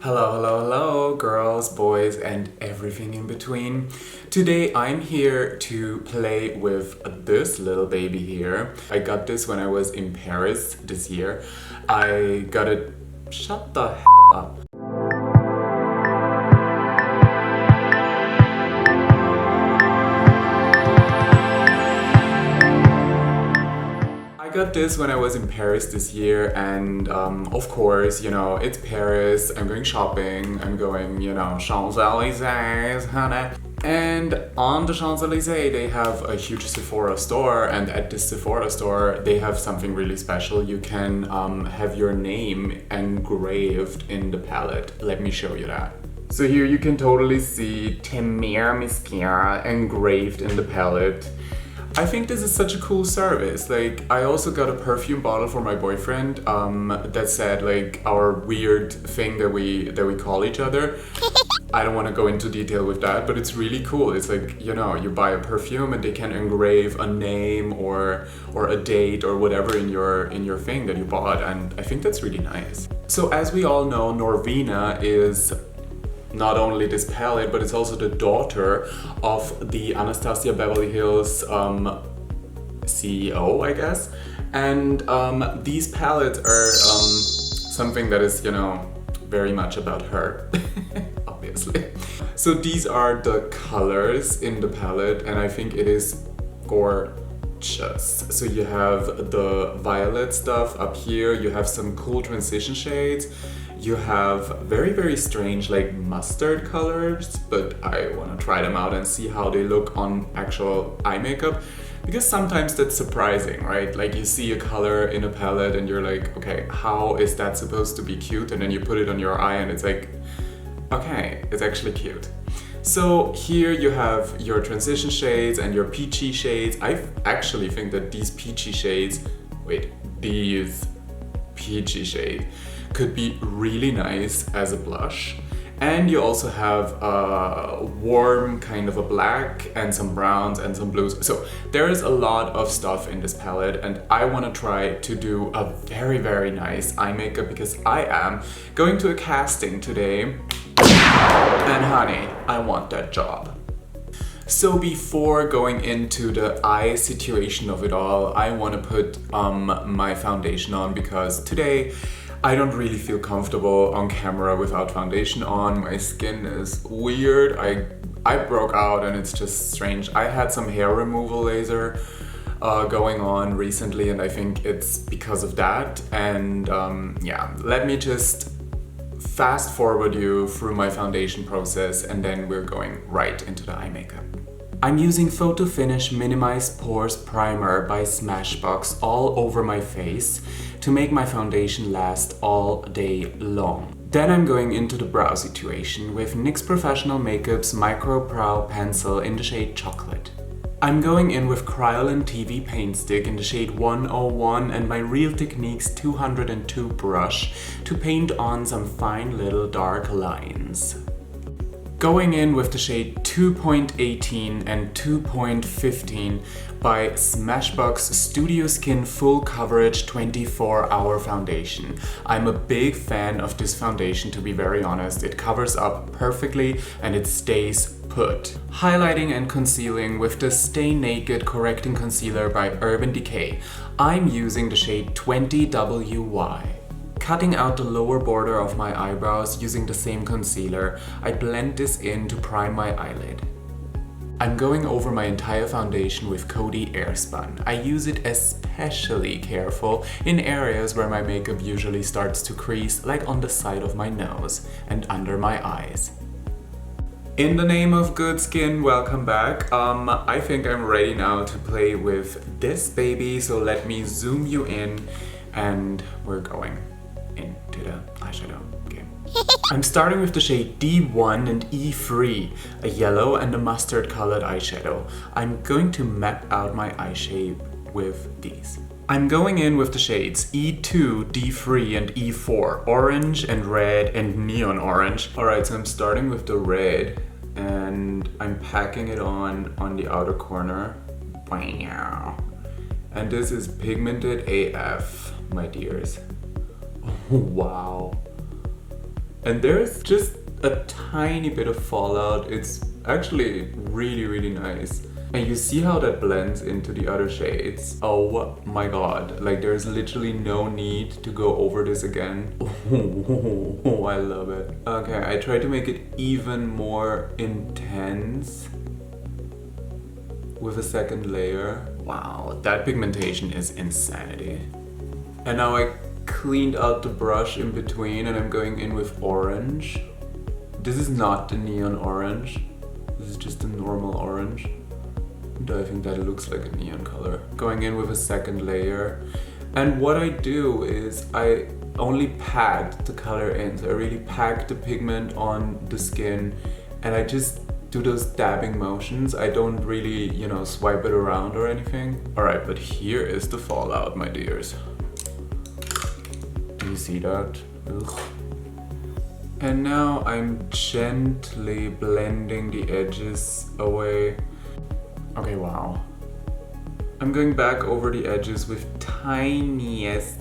Hello, girls, boys, and everything in between. Today I'm here to play with this little baby here. I got this when I was in Paris this year. I got it. Shut the up. I got this when I was in Paris this year, and of course, you know, it's Paris, I'm going shopping, I'm going, you know, Champs-Élysées, honey. And on the Champs-Élysées, they have a huge Sephora store, and at this Sephora store, they have something really special. You can have your name engraved in the palette. Let me show you that. So here you can totally see TAMARA Mascara engraved in the palette. I think this is such a cool service. Like, I also got a perfume bottle for my boyfriend that said like our weird thing that we call each other. I don't want to go into detail with that, but it's really cool. It's like, you know, you buy a perfume and they can engrave a name or a date or whatever in your thing that you bought, and I think that's really nice. So as we all know, Norvina is not only this palette, but it's also the daughter of the Anastasia Beverly Hills CEO, I guess. And these palettes are something that is, you know, very much about her, obviously. So these are the colors in the palette, and I think it is gorgeous. So you have the violet stuff up here, you have some cool transition shades. You have very, very strange like mustard colors, but I want to try them out and see how they look on actual eye makeup, because sometimes that's surprising, right? Like you see a color in a palette and you're like, okay, how is that supposed to be cute? And then you put it on your eye and it's like, okay, it's actually cute. So here you have your transition shades and your peachy shades. I actually think that these peachy shades could be really nice as a blush. And you also have a warm kind of a black and some browns and some blues. So there is a lot of stuff in this palette, and I want to try to do a very, very nice eye makeup because I am going to a casting today. And honey, I want that job. So before going into the eye situation of it all, I want to put my foundation on, because today I don't really feel comfortable on camera without foundation on. My skin is weird. I broke out and it's just strange. I had some hair removal laser going on recently, and I think it's because of that. And yeah, let me just fast forward you through my foundation process, and then we're going right into the eye makeup. I'm using Photo Finish Minimize Pores Primer by Smashbox all over my face to make my foundation last all day long. Then I'm going into the brow situation with NYX Professional Makeup's Micro Brow Pencil in the shade Chocolate. I'm going in with Kryolan TV Paint Stick in the shade 101 and my Real Techniques 202 brush to paint on some fine little dark lines. Going in with the shade 2.18 and 2.15 by Smashbox Studio Skin Full Coverage 24-Hour Foundation. I'm a big fan of this foundation, to be very honest. It covers up perfectly and it stays put. Highlighting and concealing with the Stay Naked Correcting Concealer by Urban Decay. I'm using the shade 20WY. Cutting out the lower border of my eyebrows using the same concealer, I blend this in to prime my eyelid. I'm going over my entire foundation with Coty Airspun. I use it especially careful in areas where my makeup usually starts to crease, like on the side of my nose and under my eyes. In the name of good skin, welcome back. I think I'm ready now to play with this baby, so let me zoom you in and we're going into the eyeshadow game. I'm starting with the shade D1 and E3, a yellow and a mustard colored eyeshadow. I'm going to map out my eye shape with these. I'm going in with the shades E2, D3 and E4, orange and red and neon orange. Alright, so I'm starting with the red and I'm packing it on the outer corner. Wow. And this is pigmented AF, my dears. Oh, wow. And there's just a tiny bit of fallout. It's actually really, really nice. And you see how that blends into the other shades. Oh my god, like there's literally no need to go over this again. Oh, I love it. Okay, I try to make it even more intense with a second layer. Wow, that pigmentation is insanity. And now I cleaned out the brush in between and I'm going in with orange. This is not the neon orange. This is just a normal orange. Though I think that it looks like a neon color. Going in with a second layer. And what I do is I only pack the color in. So I really pack the pigment on the skin and I just do those dabbing motions. I don't really, you know, swipe it around or anything. Alright, but here is the fallout, my dears. Do you see that? Ugh. And now I'm gently blending the edges away. Okay, wow. I'm going back over the edges with tiniest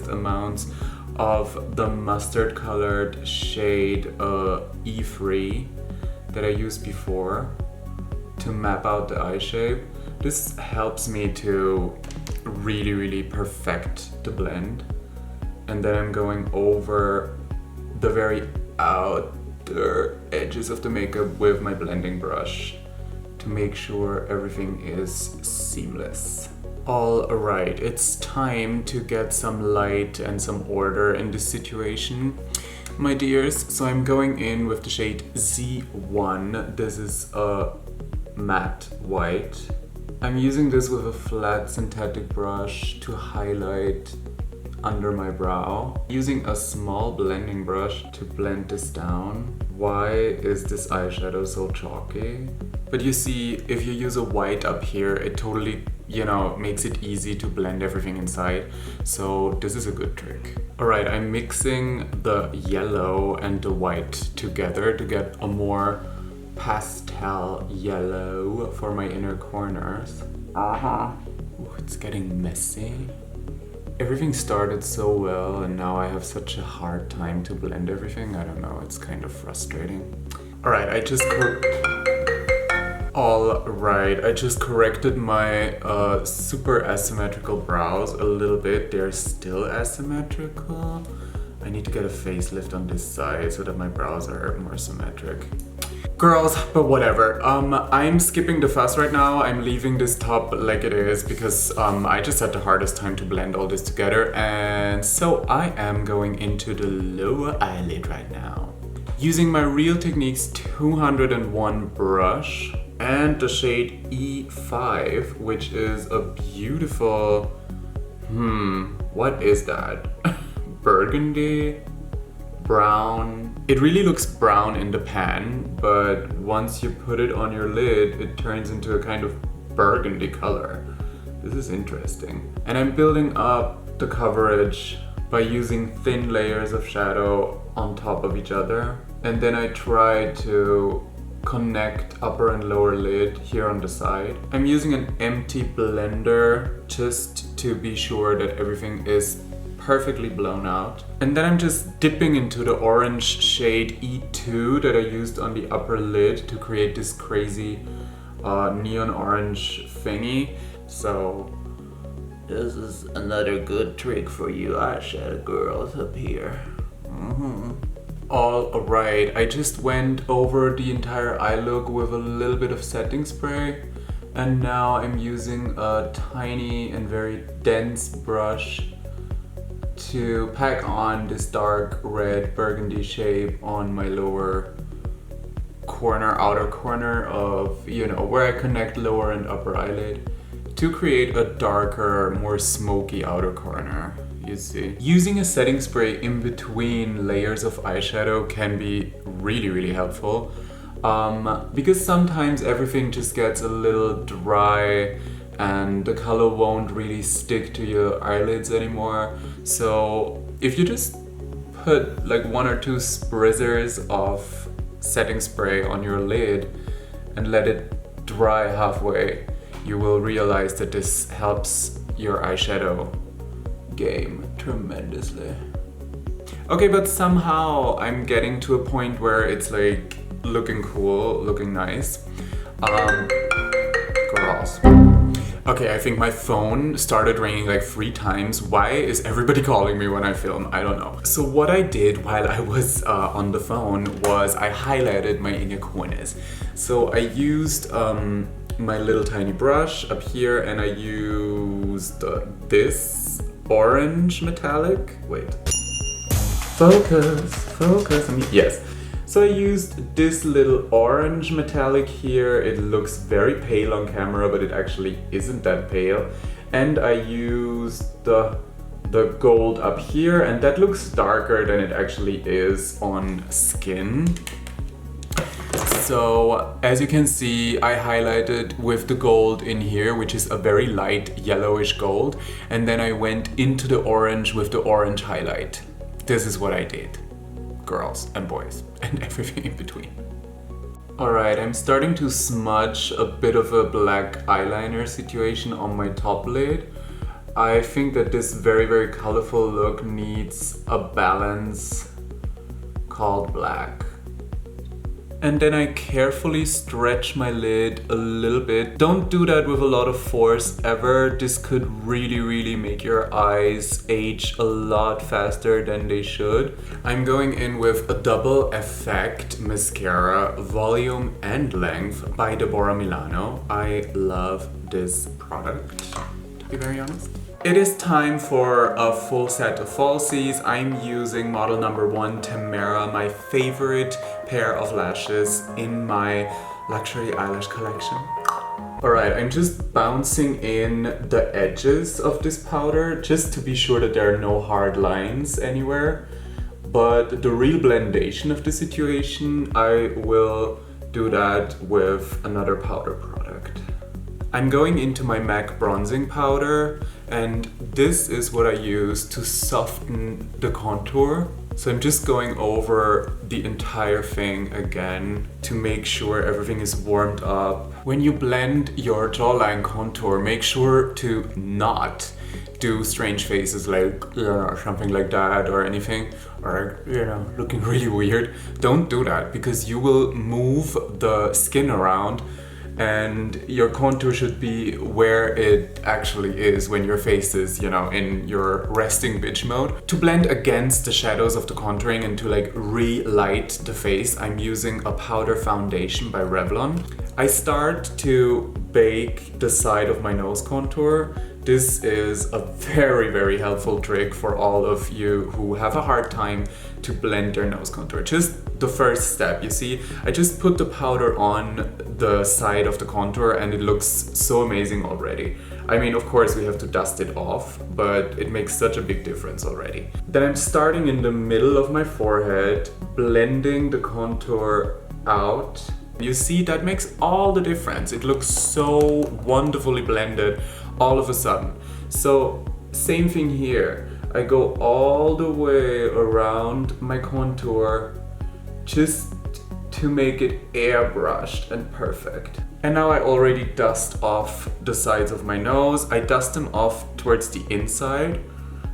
amounts of the mustard colored shade E3 that I used before to map out the eye shape. This helps me to really perfect the blend. And then I'm going over the very outer edges of the makeup with my blending brush to make sure everything is seamless. Alright, it's time to get some light and some order in this situation, my dears. So I'm going in with the shade Z1. This is a matte white. I'm using this with a flat synthetic brush to highlight under my brow. Using a small blending brush to blend this down. Why is this eyeshadow so chalky? But you see, if you use a white up here, it totally, you know, makes it easy to blend everything inside. So this is a good trick. Alright, I'm mixing the yellow and the white together to get a more pastel yellow for my inner corners. Ooh, it's getting messy. Everything started so well and now I have such a hard time to blend everything. I don't know, it's kind of frustrating. Alright, I just corrected my super asymmetrical brows a little bit. They're still asymmetrical. I need to get a facelift on this side so that my brows are more symmetric. Girls, but whatever. I'm skipping the fuss right now. I'm leaving this top like it is because I just had the hardest time to blend all this together. And so I am going into the lower eyelid right now. Using my Real Techniques 201 brush and the shade E5, which is a beautiful, what is that? Burgundy? Brown. It really looks brown in the pan, but once you put it on your lid, it turns into a kind of burgundy color. This is interesting. And I'm building up the coverage by using thin layers of shadow on top of each other. And then I try to connect upper and lower lid here on the side. I'm using an empty blender just to be sure that everything is perfectly blown out. And then I'm just dipping into the orange shade E2 that I used on the upper lid to create this crazy neon orange thingy. So this is another good trick for you eyeshadow girls up here. Alright, I just went over the entire eye look with a little bit of setting spray. And now I'm using a tiny and very dense brush to pack on this dark red burgundy shape on my lower corner, outer corner of, you know, where I connect lower and upper eyelid to create a darker, more smoky outer corner, you see. Using a setting spray in between layers of eyeshadow can be really helpful because sometimes everything just gets a little dry and the color won't really stick to your eyelids anymore. So if you just put like 1 or 2 spritzers of setting spray on your lid and let it dry halfway, you will realize that this helps your eyeshadow game tremendously. Okay, but somehow I'm getting to a point where it's like looking cool, looking nice. Girls. Okay, I think my phone started ringing like 3 times. Why is everybody calling me when I film? I don't know. So what I did while I was on the phone was I highlighted my inner corners. So I used my little tiny brush up here, and I used this orange metallic. Wait. Focus on me. Yes. So I used this little orange metallic here. It looks very pale on camera, but it actually isn't that pale. And I used the gold up here, and that looks darker than it actually is on skin. So as you can see, I highlighted with the gold in here, which is a very light yellowish gold. And then I went into the orange with the orange highlight. This is what I did. Girls and boys and everything in between. Alright, I'm starting to smudge a bit of a black eyeliner situation on my top lid. I think that this very, very colorful look needs a balance called black. And then I carefully stretch my lid a little bit. Don't do that with a lot of force ever. This could really, really make your eyes age a lot faster than they should. I'm going in with a Double Effect mascara, volume and length by Deborah Milano. I love this product, to be very honest. It is time for a full set of falsies. I'm using model number 1, Tamara, my favorite pair of lashes in my luxury eyelash collection. Alright, I'm just bouncing in the edges of this powder just to be sure that there are no hard lines anywhere. But the real blendation of the situation, I will do that with another powder product. I'm going into my MAC bronzing powder, and this is what I use to soften the contour. So I'm just going over the entire thing again to make sure everything is warmed up. When you blend your jawline contour, make sure to not do strange faces like, something like that or anything, or, looking really weird. Don't do that, because you will move the skin around, and your contour should be where it actually is when your face is, in your resting bitch mode. To blend against the shadows of the contouring and to like re-light the face, I'm using a powder foundation by Revlon. I start to bake the side of my nose contour. This is a very, very helpful trick for all of you who have a hard time to blend their nose contour. Just the first step, you see, I just put the powder on the side of the contour and it looks so amazing already. I mean, of course we have to dust it off, but it makes such a big difference already. Then I'm starting in the middle of my forehead, blending the contour out. You see, that makes all the difference. It looks so wonderfully blended all of a sudden. So same thing here. I go all the way around my contour just to make it airbrushed and perfect. And now I already dust off the sides of my nose. I dust them off towards the inside,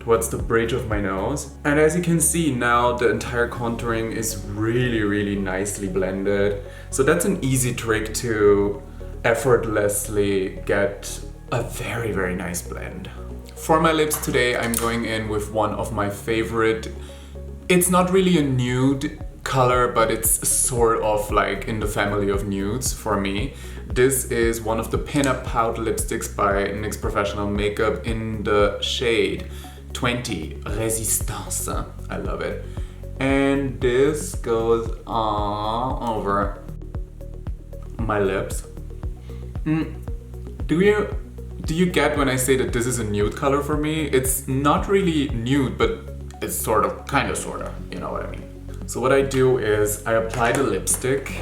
towards the bridge of my nose. And as you can see now, the entire contouring is really, really nicely blended. So that's an easy trick to effortlessly get a very, very nice blend. For my lips today, I'm going in with one of my favorite, it's not really a nude color, but it's sort of like in the family of nudes for me. This is one of the Pin-Up Pout lipsticks by NYX Professional Makeup in the shade 20 Resistance. I love it. And this goes all over my lips. Do you get when I say that this is a nude color for me? It's not really nude, but it's sort of, kind of, you know what I mean? So what I do is I apply the lipstick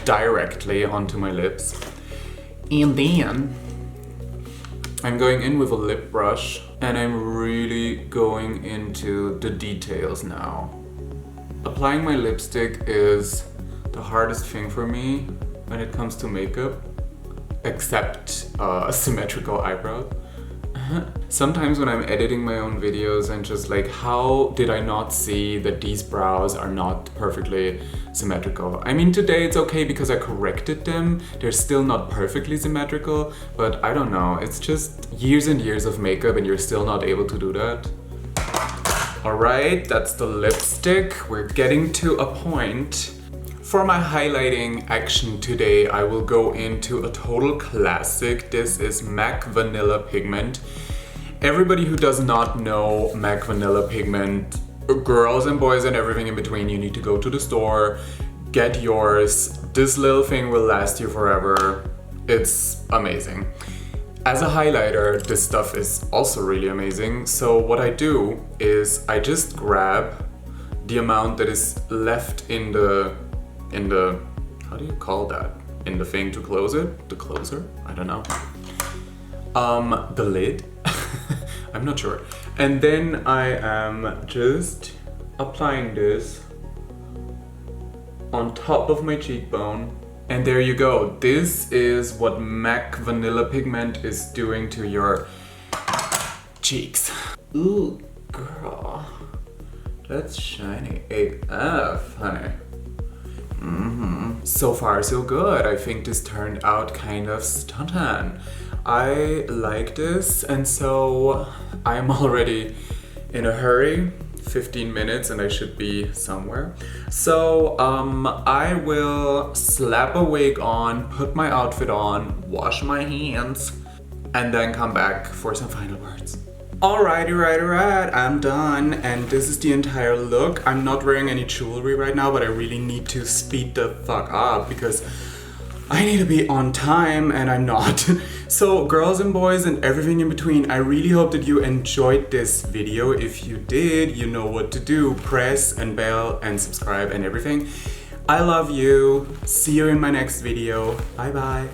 directly onto my lips. And then I'm going in with a lip brush and I'm really going into the details now. Applying my lipstick is the hardest thing for me when it comes to makeup, except symmetrical eyebrows. Sometimes when I'm editing my own videos, I'm just like, how did I not see that these brows are not perfectly symmetrical? I mean, today it's okay because I corrected them. They're still not perfectly symmetrical, but I don't know. It's just years and years of makeup and you're still not able to do that. Alright, that's the lipstick. We're getting to a point. For my highlighting action today, I will go into a total classic. This is MAC Vanilla Pigment. Everybody who does not know MAC Vanilla Pigment, girls and boys and everything in between, you need to go to the store, get yours. This little thing will last you forever. It's amazing. As a highlighter, this stuff is also really amazing. So what I do is I just grab the amount that is left in the, how do you call that? In the thing to close it? The closer? I don't know. The lid? I'm not sure. And then I am just applying this on top of my cheekbone. And there you go. This is what MAC Vanilla Pigment is doing to your cheeks. Ooh, girl. That's shiny AF, honey. So far, so good. I think this turned out kind of stunning. I like this, and so I'm already in a hurry. 15 minutes and I should be somewhere. So I will slap a wig on, put my outfit on, wash my hands, and then come back for some final words. Alrighty, right, I'm done, and this is the entire look. I'm not wearing any jewelry right now, but I really need to speed the fuck up because I need to be on time and I'm not. So girls and boys and everything in between, I really hope that you enjoyed this video. If you did, you know what to do. Press and bell and subscribe and everything. I love you. See you in my next video. Bye bye.